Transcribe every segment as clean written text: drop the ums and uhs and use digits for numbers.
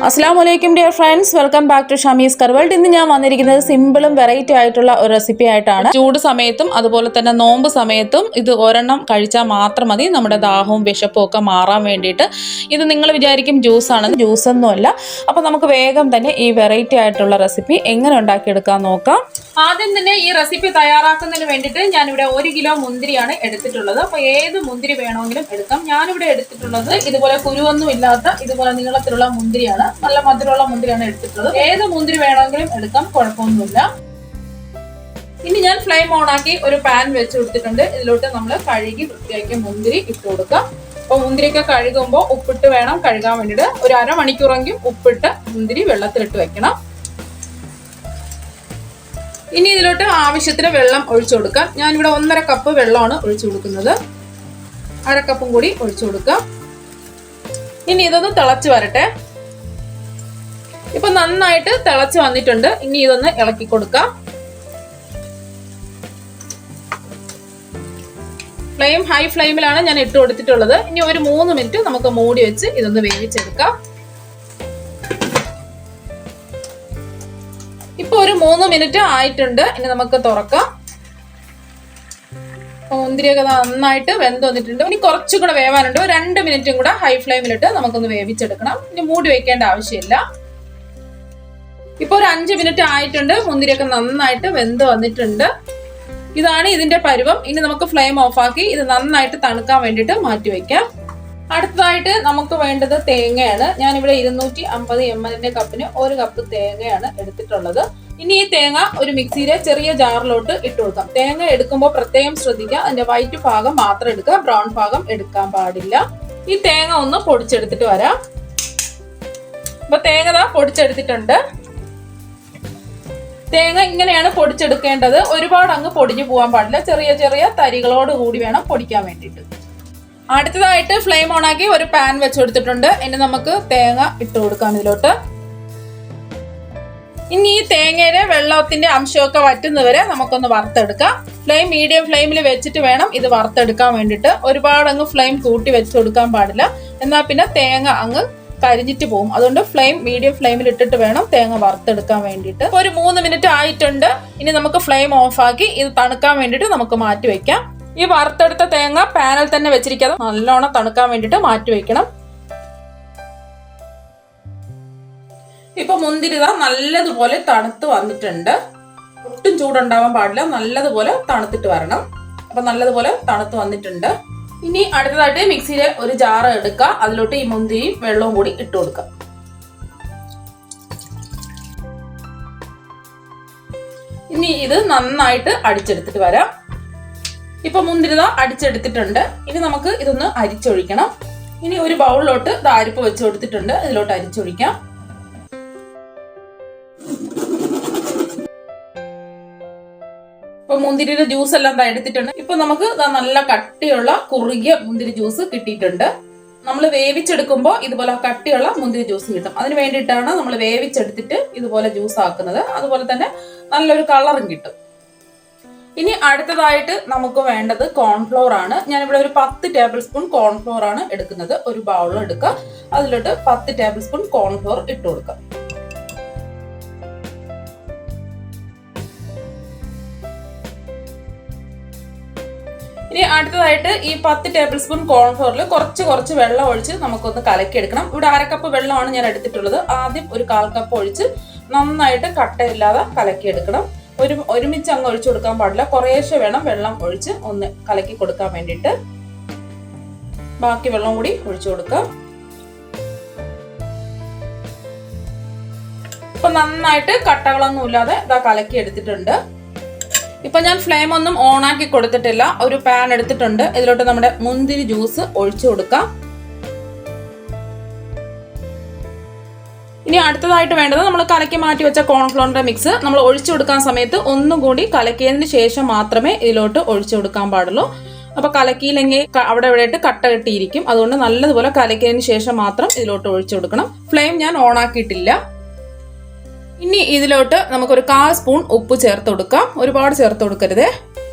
Assalamualaikum dear friends, welcome back to Shamis Karwald. ഇന്ന് ഞാൻ വന്നിരിക്കുന്നത് സിമ്പിളും വെറൈറ്റി ആയിട്ടുള്ള ഒരു റെസിപ്പി ആയിട്ടാണ്. ചൂട് സമയത്തും അതുപോലെ തന്നെ നോമ്പ് സമയത്തും ഇത് ഒരെണ്ണം കഴിച്ചാൽ മാത്രം മതി നമ്മുടെ ദാഹവും വിശപ്പും ഒക്കെ മാറാൻ വേണ്ടിയിട്ട്. ഇത് നിങ്ങൾ വിചാരിക്കും ജ്യൂസ് ആണെന്ന്, ജ്യൂസ് ഒന്നുമല്ല. അപ്പോൾ നമുക്ക് വേഗം തന്നെ ഈ വെറൈറ്റി ആയിട്ടുള്ള റെസിപ്പി എങ്ങനെ ഉണ്ടാക്കിയെടുക്കാൻ നോക്കാം. ആദ്യം തന്നെ ഈ റെസിപ്പി തയ്യാറാക്കുന്നതിന് വേണ്ടിയിട്ട് ഞാനിവിടെ 1 കിലോ മുന്തിരിയാണ് എടുത്തിട്ടുള്ളത്. അപ്പോൾ ഏത് മുന്തിരി വേണമെങ്കിലും എടുക്കാം. ഞാനിവിടെ എടുത്തിട്ടുള്ളത് ഇതുപോലെ കുരുവൊന്നും ഇല്ലാത്ത ഇതുപോലെ നീളത്തിലുള്ള മുന്തിരിയാണ്. നല്ല മധുരമുള്ള മുന്തിരിയാണ് എടുത്തിട്ടുള്ളത്. ഏത് മുന്തിരി വേണമെങ്കിലും എടുക്കാം, കുഴപ്പമൊന്നുമില്ല. ഇനി ഞാൻ ഫ്ലെയിം ഓൺ ആക്കി ഒരു പാൻ വെച്ച് കൊടുത്തിട്ടുണ്ട്. ഇതിലോട്ട് നമ്മൾ കഴുകി വൃത്തിയാക്കിയ മുന്തിരി ഇട്ട് കൊടുക്കാം. അപ്പോൾ മുന്തിരിയൊക്കെ കഴുകുമ്പോൾ ഉപ്പിട്ട് വേണം കഴുകാൻ വേണ്ടിയിട്ട്. ഒരു അരമണിക്കൂറെങ്കിലും ഉപ്പിട്ട് മുന്തിരി വെള്ളത്തിലിട്ട് വെക്കണം. ഇനി ഇതിലോട്ട് ആവശ്യത്തിന് വെള്ളം ഒഴിച്ചു കൊടുക്കാം. ഞാനിവിടെ 1.5 കപ്പ് വെള്ളമാണ് ഒഴിച്ചു കൊടുക്കുന്നത്. 1/2 കപ്പും കൂടി ഒഴിച്ചു കൊടുക്കാം. ഇനി ഇതൊന്ന് തിളച്ച് വരട്ടെ. ഇപ്പൊ നന്നായിട്ട് തിളച്ച് വന്നിട്ടുണ്ട്. ഇനി ഇതൊന്ന് ഇളക്കി കൊടുക്കാം. ഫ്ലെയിം ഹൈ ഫ്ലെയിമിലാണ് ഞാൻ ഇട്ട് കൊടുത്തിട്ടുള്ളത്. ഇനി ഒരു 3 മിനിറ്റ് നമുക്ക് മൂടി വെച്ച് ഇതൊന്ന് വേവിച്ചെടുക്കാം. ഇപ്പൊ ഒരു 3 മിനിറ്റ് ആയിട്ടുണ്ട്. ഇനി നമുക്ക് തുറക്കാം. മുന്തിരിയൊക്കെ നന്നായിട്ട് വെന്ത് വന്നിട്ടുണ്ട്. ഇനി കുറച്ചുകൂടെ വേവാനുണ്ട്. 2 മിനിറ്റും കൂടെ ഹൈ ഫ്ലെയിമിലിട്ട് നമുക്കൊന്ന് വേവിച്ചെടുക്കണം. ഇനി മൂടി വെക്കേണ്ട ആവശ്യമില്ല. ഇപ്പൊ ഒരു 5 മിനിറ്റ് ആയിട്ടുണ്ട്. മുന്തിരിയൊക്കെ നന്നായിട്ട് വെന്ത് വന്നിട്ടുണ്ട്. ഇതാണ് ഇതിന്റെ പരുവം. ഇനി നമുക്ക് ഫ്ലെയിം ഓഫാക്കി ഇത് നന്നായിട്ട് തണുക്കാൻ വേണ്ടിയിട്ട് മാറ്റി വെക്കാം. അടുത്തതായിട്ട് നമുക്ക് വേണ്ടത് തേങ്ങയാണ്. ഞാനിവിടെ 250 ml കപ്പിന് 1 കപ്പ് തേങ്ങയാണ് എടുത്തിട്ടുള്ളത്. ഇനി ഈ തേങ്ങ ഒരു മിക്സിയിലെ ചെറിയ ജാറിലോട്ട് ഇട്ട് കൊടുക്കാം. തേങ്ങ എടുക്കുമ്പോൾ പ്രത്യേകം ശ്രദ്ധിക്കുക, അതിന്റെ വൈറ്റ് ഭാഗം മാത്രം എടുക്കുക, ബ്രൗൺ ഭാഗം എടുക്കാൻ പാടില്ല. ഈ തേങ്ങ ഒന്ന് പൊടിച്ചെടുത്തിട്ട് വരാം. അപ്പൊ തേങ്ങ പൊടിച്ചെടുത്തിട്ടുണ്ട്. തേങ്ങ ഇങ്ങനെയാണ് പൊടിച്ചെടുക്കേണ്ടത്. ഒരുപാട് അങ്ങ് പൊടിഞ്ഞു പോകാൻ പാടില്ല. ചെറിയ ചെറിയ തരികളോട് കൂടി വേണം പൊടിക്കാൻ വേണ്ടിയിട്ട്. അടുത്തതായിട്ട് ഫ്ലെയിം ഓൺ ആക്കി ഒരു പാൻ വെച്ച് കൊടുത്തിട്ടുണ്ട്. ഇനി നമുക്ക് തേങ്ങ ഇട്ട് കൊടുക്കാം ഇതിലോട്ട്. ഇനി ഈ തേങ്ങയുടെ വെള്ളത്തിന്റെ അംശമൊക്കെ വറ്റുന്നവരെ നമുക്കൊന്ന് വറുത്തെടുക്കാം. ഫ്ലെയിം മീഡിയം ഫ്ലെയിമിൽ വെച്ചിട്ട് വേണം ഇത് വറുത്തെടുക്കാൻ വേണ്ടിയിട്ട്. ഒരുപാട് അങ്ങ് ഫ്ലെയിം കൂട്ടി വെച്ച് കൊടുക്കാൻ പാടില്ല. എന്നാൽ പിന്നെ തേങ്ങ അങ്ങ് കരിഞ്ഞിട്ട് പോകും. അതുകൊണ്ട് ഫ്ലെയിം മീഡിയം ഫ്ലെയിമിൽ ഇട്ടിട്ട് വേണം തേങ്ങ വറുത്തെടുക്കാൻ വേണ്ടിയിട്ട്. ഒരു 3 മിനിറ്റ് ആയിട്ടുണ്ട്. ഇനി നമുക്ക് ഫ്ലെയിം ഓഫാക്കി ഇത് തണുക്കാൻ വേണ്ടിയിട്ട് നമുക്ക് മാറ്റി വെക്കാം. ഈ വറുത്തെടുത്ത തേങ്ങ പാനിൽ തന്നെ വെച്ചിരിക്കാതെ നല്ലോണം തണുക്കാൻ വേണ്ടിയിട്ട് മാറ്റി വെക്കണം. ഇപ്പൊ മുന്തിരി നല്ലതുപോലെ തണുത്ത് വന്നിട്ടുണ്ട്. ഒട്ടും ചൂടുണ്ടാവാൻ പാടില്ല. നല്ലതുപോലെ തണുത്തിട്ട് വരണം. അപ്പൊ നല്ലതുപോലെ തണുത്ത് വന്നിട്ടുണ്ട്. ഇനി അടുത്തതായിട്ട് മിക്സിയിലെ ഒരു ജാറ് എടുക്കുക. അതിലോട്ട് ഈ മുന്തിരിയും വെള്ളവും കൂടി ഇട്ട് കൊടുക്കുക. ഇനി ഇത് നന്നായിട്ട് അടിച്ചെടുത്തിട്ട് വരാം. ഇപ്പൊ മുന്തിരി അടിച്ചെടുത്തിട്ടുണ്ട്. ഇനി നമുക്ക് ഇതൊന്ന് അരിച്ചൊഴിക്കണം. ഇനി ഒരു ബൗളിലോട്ട് അരിപ്പ് വെച്ച് കൊടുത്തിട്ടുണ്ട്. ഇതിലോട്ട് അരിച്ചൊഴിക്കാം. ഇപ്പൊ മുന്തിരിയുടെ ജ്യൂസ് എല്ലാം എടുത്തിട്ടുണ്ട്. ഇപ്പൊ നമുക്ക് നല്ല കട്ടിയുള്ള കുറുകിയ മുന്തിരി ജ്യൂസ് കിട്ടിയിട്ടുണ്ട്. നമ്മൾ വേവിച്ചെടുക്കുമ്പോൾ ഇതുപോലെ കട്ടിയുള്ള മുന്തിരി ജ്യൂസ് കിട്ടും. അതിന് വേണ്ടിയിട്ടാണ് നമ്മൾ വേവിച്ചെടുത്തിട്ട് ഇതുപോലെ ജ്യൂസ് ആക്കുന്നത്. അതുപോലെ തന്നെ നല്ലൊരു കളറും കിട്ടും. ഇനി അടുത്തതായിട്ട് നമുക്ക് വേണ്ടത് കോൺഫ്ലോർ ആണ്. ഞാനിവിടെ ഒരു 10 ടേബിൾ സ്പൂൺ കോൺഫ്ലോർ ആണ് എടുക്കുന്നത്. ഒരു ബൗളിൽ എടുക്കുക. അതിലോട്ട് 10 ടേബിൾ സ്പൂൺ കോൺഫ്ലോർ ഇട്ട് കൊടുക്കുക. ഇനി അടുത്തതായിട്ട് ഈ 10 ടേബിൾ സ്പൂൺ കോൺഫ്ലോറിൽ കുറച്ച് വെള്ളം ഒഴിച്ച് നമുക്കൊന്ന് കലക്കിയെടുക്കണം. ഇവിടെ 1/2 കപ്പ് വെള്ളമാണ് ഞാൻ എടുത്തിട്ടുള്ളത്. ആദ്യം ഒരു 1/4 കപ്പ് ഒഴിച്ച് നന്നായിട്ട് കട്ടയില്ലാതെ കലക്കിയെടുക്കണം. ഒരുമിച്ച് അങ്ങ് ഒഴിച്ചു കൊടുക്കാൻ പാടില്ല. കുറേശ്ശെ വേണം വെള്ളം ഒഴിച്ച് ഒന്ന് കലക്കി കൊടുക്കാൻ വേണ്ടിയിട്ട്. ബാക്കി വെള്ളം കൂടി ഒഴിച്ചു കൊടുക്കാം. ഇപ്പൊ നന്നായിട്ട് കട്ടകളൊന്നും ഇല്ലാതെ കലക്കി എടുത്തിട്ടുണ്ട്. ഇപ്പൊ ഞാൻ ഫ്ലെയിം ഒന്നും ഓൺ ആക്കി കൊടുത്തിട്ടില്ല. ഒരു പാൻ എടുത്തിട്ടുണ്ട്. ഇതിലോട്ട് നമ്മുടെ മുന്തിരി ജ്യൂസ് ഒഴിച്ചു കൊടുക്കാം. ഇനി അടുത്തതായിട്ട് വേണ്ടത് നമ്മൾ കലക്കി മാറ്റി വെച്ച കോൺഫ്ലോറിന്റെ മിക്സ് നമ്മൾ ഒഴിച്ചു കൊടുക്കാൻ സമയത്ത് ഒന്നും കൂടി കലക്കിയതിന് ശേഷം മാത്രമേ ഇതിലോട്ട് ഒഴിച്ചു കൊടുക്കാൻ പാടുള്ളൂ. അപ്പൊ കലക്കിയില്ലെങ്കിൽ അവിടെ ഇവിടെയായിട്ട് കട്ട കെട്ടിയിരിക്കും. അതുകൊണ്ട് നല്ലതുപോലെ കലക്കിയതിന് ശേഷം മാത്രം ഇതിലോട്ട് ഒഴിച്ചു കൊടുക്കണം. ഫ്ലെയിം ഞാൻ ഓൺ ആക്കിയിട്ടില്ല. ഇനി ഇതിലോട്ട് നമുക്കൊരു 1/4 സ്പൂൺ ഉപ്പ് ചേർത്ത് കൊടുക്കാം. ഒരുപാട് ചേർത്ത് കൊടുക്കരുത്.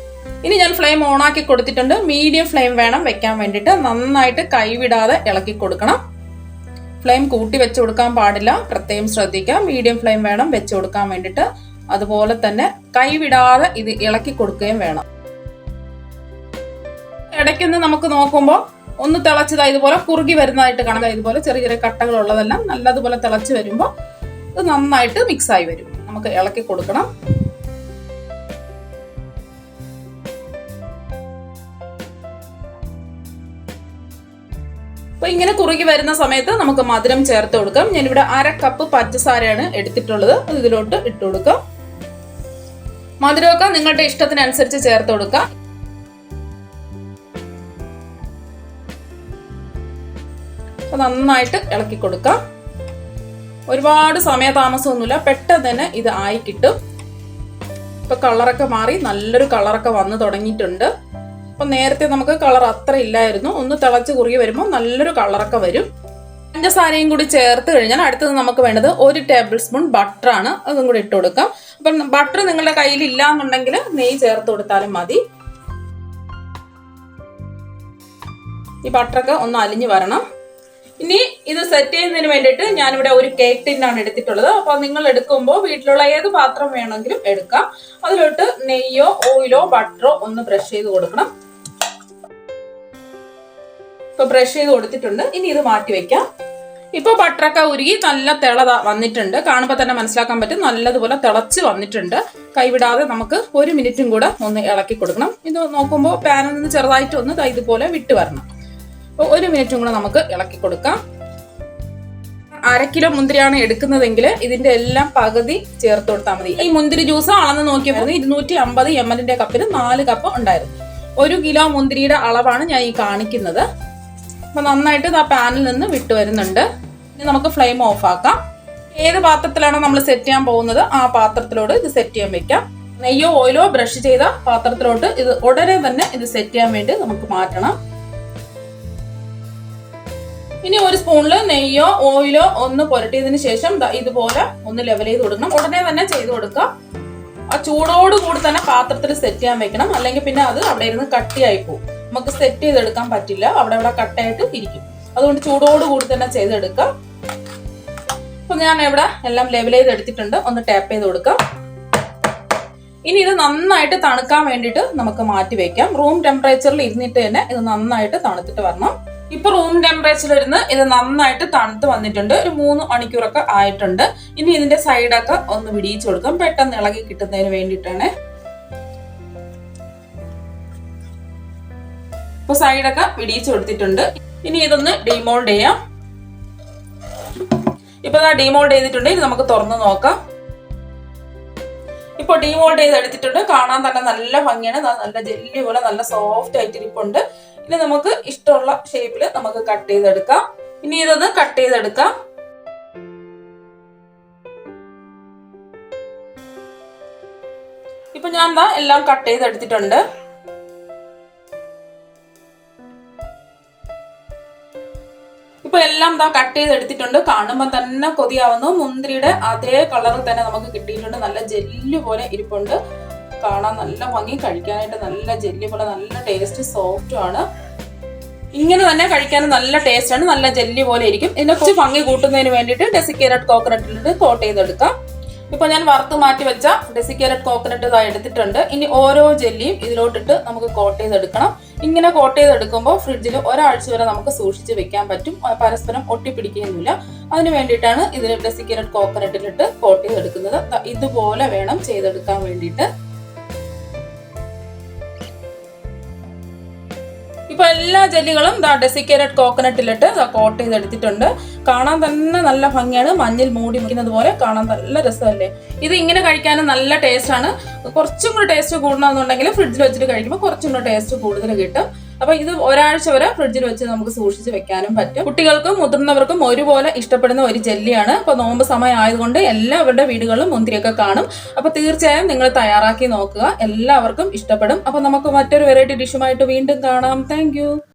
ഇനി ഞാൻ ഫ്ലെയിം ഓൺ ആക്കി കൊടുത്തിട്ടുണ്ട്. മീഡിയം ഫ്ലെയിം വേണം വെക്കാൻ വേണ്ടിയിട്ട്. നന്നായിട്ട് കൈവിടാതെ ഇളക്കി കൊടുക്കണം. ഫ്ലെയിം കൂട്ടി വെച്ച് കൊടുക്കാൻ പാടില്ല, പ്രത്യേകം ശ്രദ്ധിക്കാം. മീഡിയം ഫ്ലെയിം വേണം വെച്ച് കൊടുക്കാൻ വേണ്ടിയിട്ട്. അതുപോലെ തന്നെ കൈവിടാതെ ഇത് ഇളക്കി കൊടുക്കുകയും വേണം. ഇടയ്ക്കൊന്ന് നമുക്ക് നോക്കുമ്പോൾ ഒന്ന് തിളച്ചതാ ഇതുപോലെ കുറുകി വരുന്നതായിട്ട് കാണാം. ഇതുപോലെ ചെറിയ ചെറിയ കട്ടകൾ ഉള്ളതെല്ലാം നല്ലതുപോലെ തിളച്ച് വരുമ്പോൾ ഇത് നന്നായിട്ട് മിക്സ് ആയി വരും. നമുക്ക് ഇളക്കി കൊടുക്കണം. അപ്പൊ ഇങ്ങനെ കുറുകി വരുന്ന സമയത്ത് നമുക്ക് മധുരം ചേർത്ത് കൊടുക്കാം. ഞാനിവിടെ 1/2 കപ്പ് പഞ്ചസാരയാണ് എടുത്തിട്ടുള്ളത്. അത് ഇതിലോട്ട് ഇട്ട് കൊടുക്കാം. മധുരമൊക്കെ നിങ്ങളുടെ ഇഷ്ടത്തിനനുസരിച്ച് ചേർത്ത് കൊടുക്കാം. അപ്പൊ നന്നായിട്ട് ഇളക്കി കൊടുക്കാം. ഒരുപാട് സമയതാമസമൊന്നുമില്ല, പെട്ടെന്ന് തന്നെ ഇത് ആയി കിട്ടും. ഇപ്പൊ കളറൊക്കെ മാറി നല്ലൊരു കളറൊക്കെ വന്ന് തുടങ്ങിയിട്ടുണ്ട്. അപ്പൊ നേരത്തെ നമുക്ക് കളർ അത്ര ഇല്ലായിരുന്നു. ഒന്ന് തിളച്ച് കുറുകി വരുമ്പോൾ നല്ലൊരു കളറൊക്കെ വരും. പഞ്ചസാരയും കൂടി ചേർത്ത് കഴിഞ്ഞാൽ അടുത്തത് നമുക്ക് വേണ്ടത് 1 ടേബിൾ സ്പൂൺ ബട്ടറാണ്. അതും കൂടി ഇട്ട് കൊടുക്കാം. അപ്പം ബട്ടർ നിങ്ങളുടെ കയ്യിൽ ഇല്ല എന്നുണ്ടെങ്കിൽ നെയ്യ് ചേർത്ത് കൊടുത്താലും മതി. ഈ ബട്ടറൊക്കെ ഒന്ന് അലിഞ്ഞു വരണം. ഇനി ഇത് സെറ്റ് ചെയ്യുന്നതിന് വേണ്ടിയിട്ട് ഞാനിവിടെ ഒരു കേക്ക് ടിന്നാണ് എടുത്തിട്ടുള്ളത്. അപ്പൊ നിങ്ങൾ എടുക്കുമ്പോൾ വീട്ടിലുള്ള ഏത് പാത്രം വേണമെങ്കിലും എടുക്കാം. അതിലോട്ട് നെയ്യോ ഓയിലോ ബട്ടറോ ഒന്ന് ബ്രഷ് ചെയ്ത് കൊടുക്കണം. ഇപ്പൊ ബ്രഷ് ചെയ്ത് കൊടുത്തിട്ടുണ്ട്. ഇനി ഇത് മാറ്റി വെക്കാം. ഇപ്പൊ ബട്ടറൊക്കെ ഉരുകി നല്ല തിള വന്നിട്ടുണ്ട്. കാണുമ്പോൾ തന്നെ മനസ്സിലാക്കാൻ പറ്റും നല്ലതുപോലെ തിളച്ച് വന്നിട്ടുണ്ട്. കൈവിടാതെ നമുക്ക് 1 മിനിറ്റും കൂടെ ഒന്ന് ഇളക്കി കൊടുക്കണം. ഇത് നോക്കുമ്പോൾ പാനിൽ നിന്ന് ചെറുതായിട്ട് ഒന്ന് ഇതുപോലെ വിട്ട് വരണം. അപ്പോൾ 1 മിനിറ്റും കൂടെ നമുക്ക് ഇളക്കി കൊടുക്കാം. 1/2 കിലോ മുന്തിരിയാണ് എടുക്കുന്നതെങ്കിൽ ഇതിന്റെ എല്ലാം പകുതി ചേർത്ത് കൊടുത്താൽ മതി. ഈ മുന്തിരി ജ്യൂസ് അളന്ന് നോക്കിയപ്പോൾ 250 ml കപ്പിന് 4 കപ്പ് ഉണ്ടായിരുന്നു. 1 കിലോ മുന്തിരിയുടെ അളവാണ് ഞാൻ ഈ കാണിക്കുന്നത്. അപ്പൊ നന്നായിട്ട് ആ പാനിൽ നിന്ന് വിട്ട് വരുന്നുണ്ട്. ഇനി നമുക്ക് ഫ്ലെയിം ഓഫ് ആക്കാം. ഏത് പാത്രത്തിലാണോ നമ്മൾ സെറ്റ് ചെയ്യാൻ പോകുന്നത് ആ പാത്രത്തിലോട്ട് ഇത് സെറ്റ് ചെയ്യാൻ വെക്കാം. നെയ്യോ ഓയിലോ ബ്രഷ് ചെയ്ത പാത്രത്തിലോട്ട് ഇത് ഉടനെ തന്നെ ഇത് സെറ്റ് ചെയ്യാൻ വേണ്ടി നമുക്ക് മാറ്റണം. ഇനി 1 സ്പൂണിൽ നെയ്യോ ഓയിലോ ഒന്ന് പുരട്ടിയതിന് ശേഷം ഇതുപോലെ ഒന്ന് ലെവൽ ചെയ്ത് കൊടുക്കണം. ഉടനെ തന്നെ ചെയ്ത് കൊടുക്കാം. ആ ചൂടോട് കൂടി തന്നെ പാത്രത്തിൽ സെറ്റ് ചെയ്യാൻ വെക്കണം. അല്ലെങ്കിൽ പിന്നെ അത് അവിടെ ഇരുന്ന് കട്ടിയായി പോകും. നമുക്ക് സെറ്റ് ചെയ്തെടുക്കാൻ പറ്റില്ല, അവിടെ കട്ടയായിട്ട് ഇരിക്കും. അതുകൊണ്ട് ചൂടോട് കൂടി തന്നെ ചെയ്തെടുക്കാം. അപ്പൊ ഞാൻ ഇവിടെ എല്ലാം ലെവൽ ചെയ്ത് എടുത്തിട്ടുണ്ട്. ഒന്ന് ടാപ്പ് ചെയ്ത് കൊടുക്കാം. ഇനി ഇത് നന്നായിട്ട് തണുക്കാൻ വേണ്ടിയിട്ട് നമുക്ക് മാറ്റി വെക്കാം. റൂം ടെമ്പറേച്ചറിൽ ഇരുന്നിട്ട് തന്നെ ഇത് നന്നായിട്ട് തണുത്തിട്ട് വരണം. ഇപ്പൊ റൂം ടെമ്പറേച്ചറിൽ ഇരുന്ന് ഇത് നന്നായിട്ട് തണുത്ത് വന്നിട്ടുണ്ട്. ഒരു 3 മണിക്കൂറൊക്കെ ആയിട്ടുണ്ട്. ഇനി ഇതിന്റെ സൈഡൊക്കെ ഒന്ന് വിടിയിച്ചു കൊടുക്കാം, പെട്ടെന്ന് ഇളകി കിട്ടുന്നതിന് വേണ്ടിയിട്ടാണ്. ഇപ്പൊ സൈഡൊക്കെ വിടിയിച്ചു കൊടുത്തിട്ടുണ്ട്. ഇനി ഇതൊന്ന് ഡിമോൾഡ് ചെയ്യാം. ഇപ്പൊ ഡിമോൾഡ് ചെയ്തിട്ടുണ്ട്. ഇത് നമുക്ക് തുറന്ന് നോക്കാം. ഇപ്പൊ ഡിമോൾഡ് ചെയ്ത് എടുത്തിട്ടുണ്ട്. കാണാൻ തന്നെ നല്ല ഭംഗിയാണ്. നല്ല ജെല്ലി പോലെ നല്ല സോഫ്റ്റ് ആയിട്ട് ഇരിപ്പുണ്ട്. ഇനി നമുക്ക് ഇഷ്ടമുള്ള ഷേപ്പിൽ നമുക്ക് കട്ട് ചെയ്തെടുക്കാം. ഇനി ഇതൊന്ന് കട്ട് ചെയ്തെടുക്കാം. ഇപ്പൊ ഞാൻ എല്ലാം കട്ട് ചെയ്തെടുത്തിട്ടുണ്ട്. ഇപ്പൊ എല്ലാം കട്ട് ചെയ്തെടുത്തിട്ടുണ്ട്. കാണുമ്പോൾ തന്നെ കൊതിയാവുന്നു. മുന്തിരിയുടെ അതേ കളറിൽ തന്നെ നമുക്ക് കിട്ടിയിട്ടുണ്ട്. നല്ല ജെല്ലി പോലെ ഇരിപ്പുണ്ട്. കാണാൻ നല്ല ഭംഗി, കഴിക്കാനായിട്ട് നല്ല ജെല്ലി പോലെ നല്ല ടേസ്റ്റ്, സോഫ്റ്റും ആണ്. ഇങ്ങനെ തന്നെ കഴിക്കാനും നല്ല ടേസ്റ്റ് ആണ്. നല്ല ജെല്ലി പോലെ ഇരിക്കും. ഇതിനെ കുറച്ച് ഭംഗി കൂട്ടുന്നതിന് വേണ്ടിയിട്ട് ഡെസിക്കേറ്റഡ് കോക്കനട്ടിലിട്ട് കോട്ട് ചെയ്തെടുക്കാം. ഇപ്പൊ ഞാൻ വറുത്ത് മാറ്റി വെച്ച ഡെസിക്കേറ്റഡ് കോക്കനട്ട് എടുത്തിട്ടുണ്ട്. ഇനി ഓരോ ജെല്ലിയും ഇതിലോട്ടിട്ട് നമുക്ക് കോട്ട് ചെയ്തെടുക്കണം. ഇങ്ങനെ കോട്ട് ചെയ്തെടുക്കുമ്പോൾ ഫ്രിഡ്ജിൽ ഒരാഴ്ച വരെ നമുക്ക് സൂക്ഷിച്ച് വെക്കാൻ പറ്റും. പരസ്പരം ഒട്ടിപ്പിടിക്കുകയൊന്നുമില്ല. അതിന് വേണ്ടിയിട്ടാണ് ഇതിൽ ഡെസിക്കേറ്റഡ് കോക്കനട്ടിലിട്ട് കോട്ട് ചെയ്തെടുക്കുന്നത്. ഇതുപോലെ വേണം ചെയ്തെടുക്കാൻ വേണ്ടിയിട്ട്. ഇപ്പൊ എല്ലാ ജെല്ലികളും ഡെസിക്കേറ്റഡ് കോക്കനട്ടിലിട്ട് കോട്ട് ചെയ്തെടുത്തിട്ടുണ്ട്. കാണാൻ തന്നെ നല്ല ഭംഗിയാണ്. മഞ്ഞൾ മൂടി മുക്കുന്നത് പോലെ കാണാൻ നല്ല രസമല്ലേ. ഇത് ഇങ്ങനെ കഴിക്കാനും നല്ല ടേസ്റ്റ് ആണ്. കുറച്ചും കൂടി ടേസ്റ്റ് കൂടണമെന്നുണ്ടെങ്കിൽ ഫ്രിഡ്ജിൽ വെച്ചിട്ട് കഴിക്കുമ്പോൾ കുറച്ചും കൂടി ടേസ്റ്റ് കൂടുതൽ കിട്ടും. അപ്പൊ ഇത് ഒരാഴ്ച വരെ ഫ്രിഡ്ജിൽ വെച്ച് നമുക്ക് സൂക്ഷിച്ച് വെക്കാനും പറ്റും. കുട്ടികൾക്കും മുതിർന്നവർക്കും ഒരുപോലെ ഇഷ്ടപ്പെടുന്ന ഒരു ജെല്ലിയാണ്. അപ്പൊ നോമ്പ് സമയം ആയതുകൊണ്ട് എല്ലാവരുടെ വീടുകളിലും മുന്തിരിയൊക്കെ കാണും. അപ്പൊ തീർച്ചയായും നിങ്ങൾ തയ്യാറാക്കി നോക്കുക. എല്ലാവർക്കും ഇഷ്ടപ്പെടും. അപ്പൊ നമുക്ക് മറ്റൊരു വെറൈറ്റി ഡിഷുമായിട്ട് വീണ്ടും കാണാം. താങ്ക്